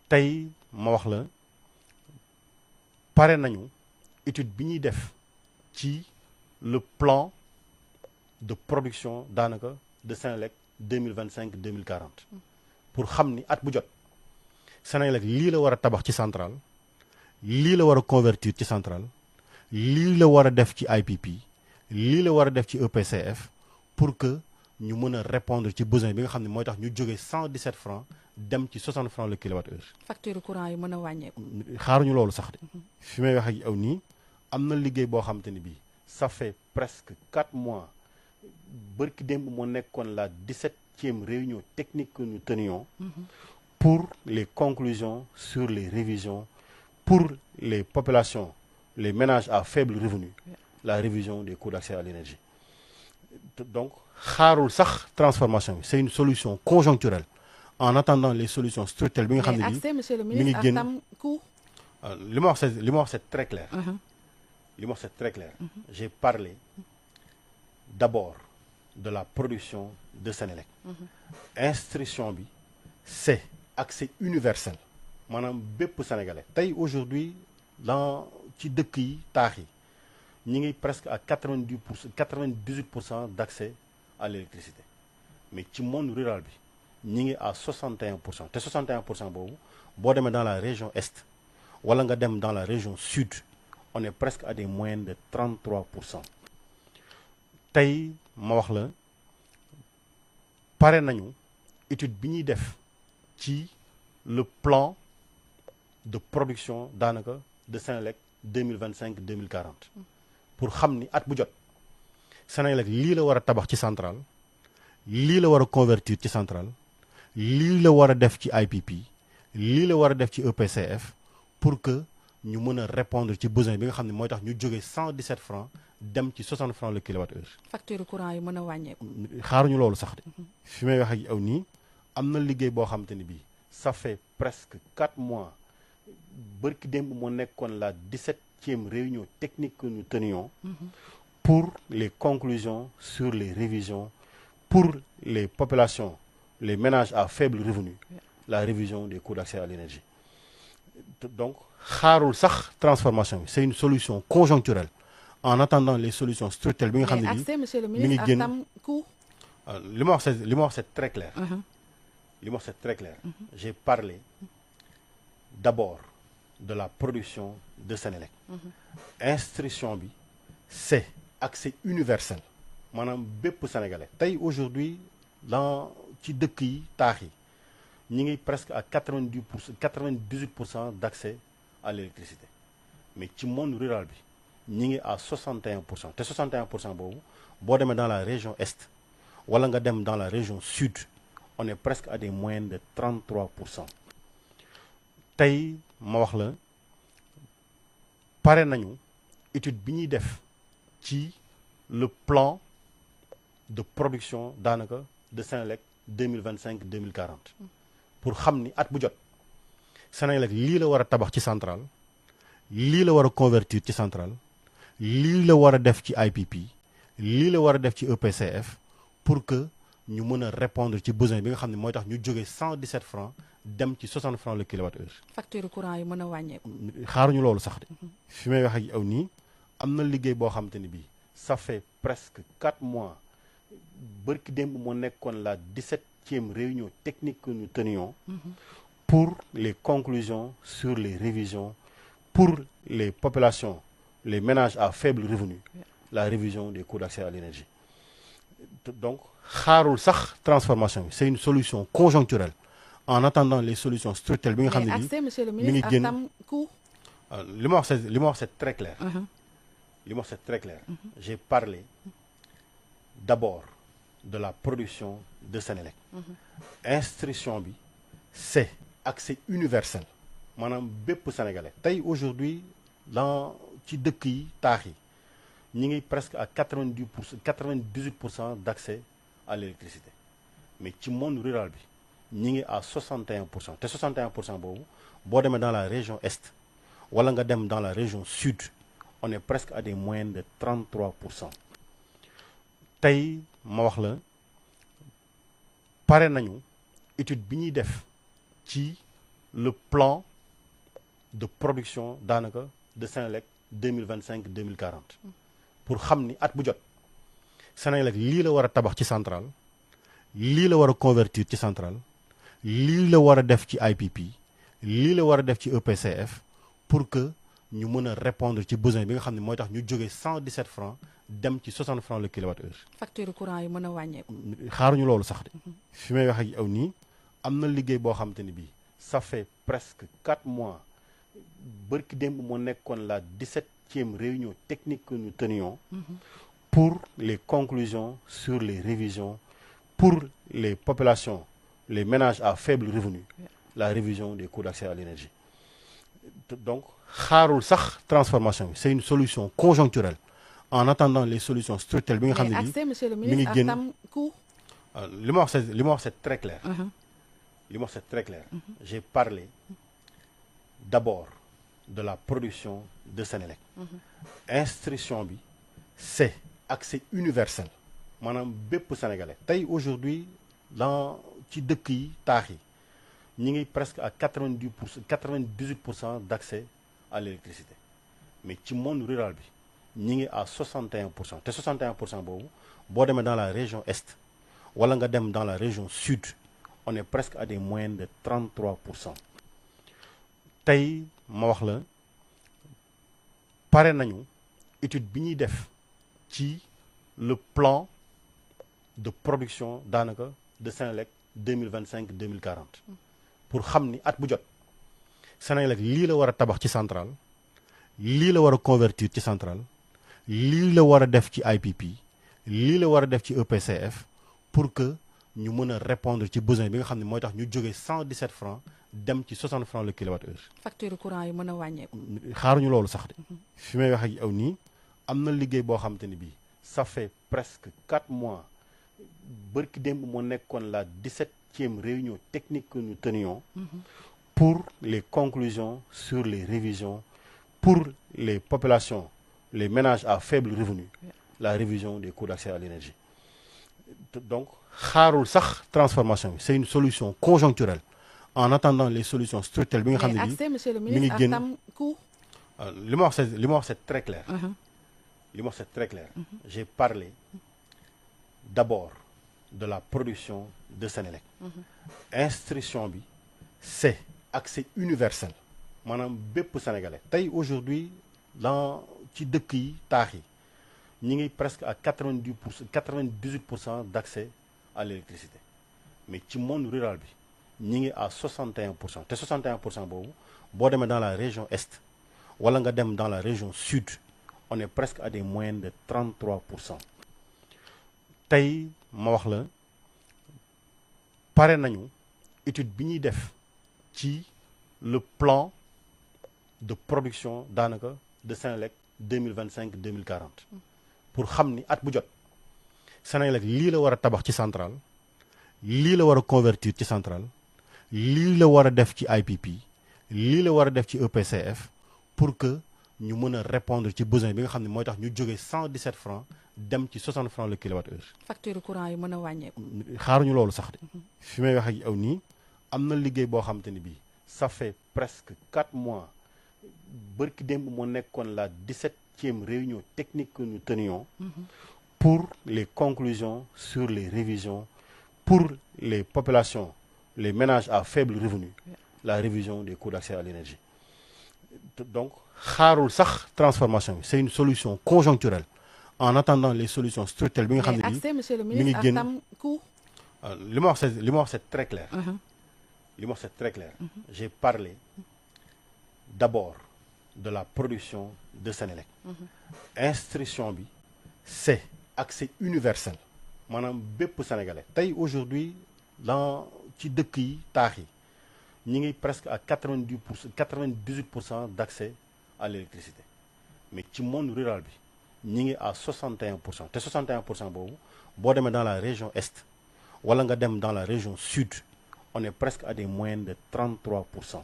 tey ma wax la pare nañu étude bi ñuy def ci le plan de production daanaka de Senelec 2025-2040 pour xam ni at bu jot Senelec lii la war a tabax ci centrale lii la war a convertir ci centrale lii la war a def ci IPP lii la war a def ci EPCF pour que ñu mën a répondre ci besoin bi nga xam ne mooy tax ñu jógee 117 francs dem ci 60 francs le kilowattheure. facture courant yi mën a wàññeeku. xaaruñu loolu sax de. fi may wax ak yow nii am na liggéey boo xam te ni bii ça fait presque 4 mois bërki démb moo nekkoon la 17e réunion technique que nous tenions pour les conclusions sur les révisions pour les populations, les ménages à faible revenu, la révision des coûts d'accès à l'énergie. Donc, xaarul sax transformation, c'est une solution conjoncturelle. En attendant les solutions structurelles, bi nga xam ne accès, monsieur le ministre, à tam coût. li ma wax c'est très clair. Li ma wax c'est très clair. J'ai parlé d'abord de la production de Senelec. Instruction bi, c'est accès universel. Maanaam bépp sénégalais tey aujourd'hui dans ci dëkk yi taax yi ñi ngi presque à 98% d'accès à l'électricité mais ci monde rural bi ñi ngi à 61% te 61% boobu boo demee dans la région est wala nga dem dans la région sud on est presque à des moyennes de 33%. tey ma wax la pare nañu étude bi ñuy def ci le plan de production daanaka de Senelec 2025-2040 pour xam ni at bu jot Senelec lii la war a tabax ci centrale lii la war a convertir ci centrale lii la war a def ci IPP lii la war a def ci EPCF pour que ñu mën a répondre ci besoin bi nga xam ne mooy tax ñu jógee 117 francs dem ci 60 francs le kilowattheure. facture courant yi mën a wàññeeku. xaaruñu loolu sax de. fi may wax ak yow nii am na liggéey boo xam te ni bii ça fait presque 4 mois. bërki démb moo nekkoon la 17e réunion technique que nous tenions pour les conclusions sur les révisions pour les populations, les ménages à faible revenu, la révision des coûts d'accès à l'énergie. Donc, xaarul sax transformation, c'est une solution conjoncturelle. En attendant les solutions structurelles bi nga xam ne bii accès, monsieur le ministre, à tam coût. li ma wax c'est très clair. Li ma wax c'est très clair. J'ai parlé d'abord de la production de Senelec. Instruction bi, c'est accès universel. Maanaam bépp sénégalais tey aujourd'hui dans ci dëkk yi taax yi ñi ngi presque à 98% d'accès à l'électricité mais ci monde rural bi ñi ngi à 61% te 61% boobu boo demee dans la région est wala nga dem dans la région sud on est presque à des moyennes de 33%. tey ma wax la pare nañu étude bi ñuy def ci le plan de production daanaka de Senelec 2025-2040 pour xam ni at bu jot Senelec lii la war a tabax ci centrale lii la war a convertir ci centrale lii la war a def ci IPP lii la war a def ci EPCF pour que ñu mën a répondre ci besoin bi nga xam ne mooy tax ñu jógee 117 francs dem ci 60 francs le kilowattheure. facture courant yi mën a wàññeeku. xaaruñu loolu sax de. fi may wax ak yow nii am na liggéey boo xam te ni bii ça fait presque 4 mois bërki démb moo nekkoon la 17e réunion technique que nous tenions pour les conclusions sur les révisions pour les populations, les ménages à faible revenu, la révision des coûts d'accès à l'énergie. Donc, xaarul sax transformation, c'est une solution conjoncturelle. En attendant les solutions structurelles bi nga xam ne bii accès, monsieur le ministre, à tam coût. li ma wax c'est très clair. Li ma wax c'est très clair. J'ai parlé d'abord de la production de Senelec. Instruction bi, c'est accès universel. Maanaam bépp sénégalais tey aujourd'hui dans ci dëkk yi taax yi ñi ngi presque à 98% d'accès à l'électricité mais ci monde rural bi ñi ngi à 61% te 61% boobu boo demee dans la région est wala nga dem dans la région sud on est presque à des moyennes de 33%. tey ma wax la pare nañu étude bi ñuy def ci le plan de production daanaka de Senelec 2025-2040 pour xam ni at bu jot Senelec lii la war a tabax ci centrale lii la war a convertir ci centrale lii la war a def ci IPP lii la war a def ci EPCF pour que ñu mën a répondre ci besoin bi nga xam ne mooy tax ñu jógee 117 francs dem ci 60 francs le kilowattheure. facture courant yi mën a wàññeeku. xaaruñu loolu sax de. fi may wax ak yow nii am na liggéey boo xam te ni bii ça fait presque 4 mois bërki démb moo nekkoon la 17e réunion technique que nous tenions pour les conclusions sur les révisions pour les populations, les ménages à faible revenu, la révision des coûts d'accès à l'énergie. Donc, xaarul sax transformation bi c'est une solution conjoncturelle en attendant les solutions structurelles bi nga xam ne accès monsieur le ministre ak tam coût. li ma wax c'est très clair. li ma wax c'est très clair. J'ai parlé d'abord de la production de Senelec. Instruction bi c'est accès universel maanaam bépp sénégalais tey aujourd'hui dans ci dëkk yi taax yi ñi ngi presque à 98% d'accès à l'électricité mais ci monde rural bi ñi ngi à 61% te 61% boobu boo demee dans la région est wala nga dem dans la région sud on est presque à des moyennes de 33%. tey ma wax la pare nañu étude bi ñuy def ci le plan de production daanaka de Senelec 2025-2040 pour xam ni at bu jot Senelec lii la war a tabax ci centrale lii la war a convertir ci centrale lii la war a def ci IPP lii la war a def ci EPCF pour que ñu mën a répondre ci besoin bi nga xam ne mooy tax ñu jógee 117 francs dem ci 60 francs le kilowattheure. facture courant yi mën a wàññeeku. xaaruñu loolu sax de. fi may wax ak yow nii am na liggéey boo xam te ni bii ça fait presque 4 mois bërki démb moo nekkoon la 17e réunion technique que nous tenions pour les conclusions sur les révisions pour les populations, les ménages à faible revenu, la révision des coûts d'accès à l'énergie. Donc xaarul sax transformation bi c'est une solution conjoncturelle en attendant les solutions structurelles bi nga xam ne accès monsieur le ministre ak tam coût. li ma wax c'est très clair. li ma wax c'est très clair. J'ai parlé d'abord de la production de Senelec. Instruction bi c'est accès universel maanaam bépp sénégalais tey aujourd'hui dans ci dëkk yi taax yi ñi ngi presque à 98% d'accès à l'électricité mais ci monde rural bi ñi ngi à 61% te 61% boobu boo demee dans la région est wala nga dem dans la région sud on est presque à des moyennes de 33%. tey ma wax la pare nañu étude bi ñuy def ci le plan de production daanaka de Senelec 2025-2040 pour xam ni at bu jot Senelec lii la war a tabax ci centrale lii la war a convertir ci centrale lii la war a def ci IPP lii la war a def ci EPCF pour que ñu mën a répondre ci besoin bi nga xam ne mooy tax ñu jógee 117 francs dem ci 60 francs le kilowattheure. facture courant yi mën a wàññeeku. xaaruñu loolu sax de. fi may wax ak yow nii am na liggéey boo xam te ni bii ça fait presque 4 mois bërki démb moo nekkoon la 17e réunion technique que nous tenions pour les conclusions sur les révisions pour les populations, les ménages à faible revenu, la révision des coûts d'accès à l'énergie. Donc xaarul sax transformation bi c'est une solution conjoncturelle en attendant les solutions structurelles bi nga xam ne bii accès monsieur le ministre ak tam coût. li ma wax c'est très clair. li ma wax c'est très clair. J'ai parlé d'abord de la production de Senelec. Instruction bi c'est accès universel maanaam bépp sénégalais tey aujourd'hui dans ci dëkk yi taax yi ñi ngi presque à 98% d'accès à l'électricité mais ci monde rural bi ñi ngi à 61% te 61% boobu boo demee dans la région est wala nga dem dans la région sud on est presque à des moyennes de 33%.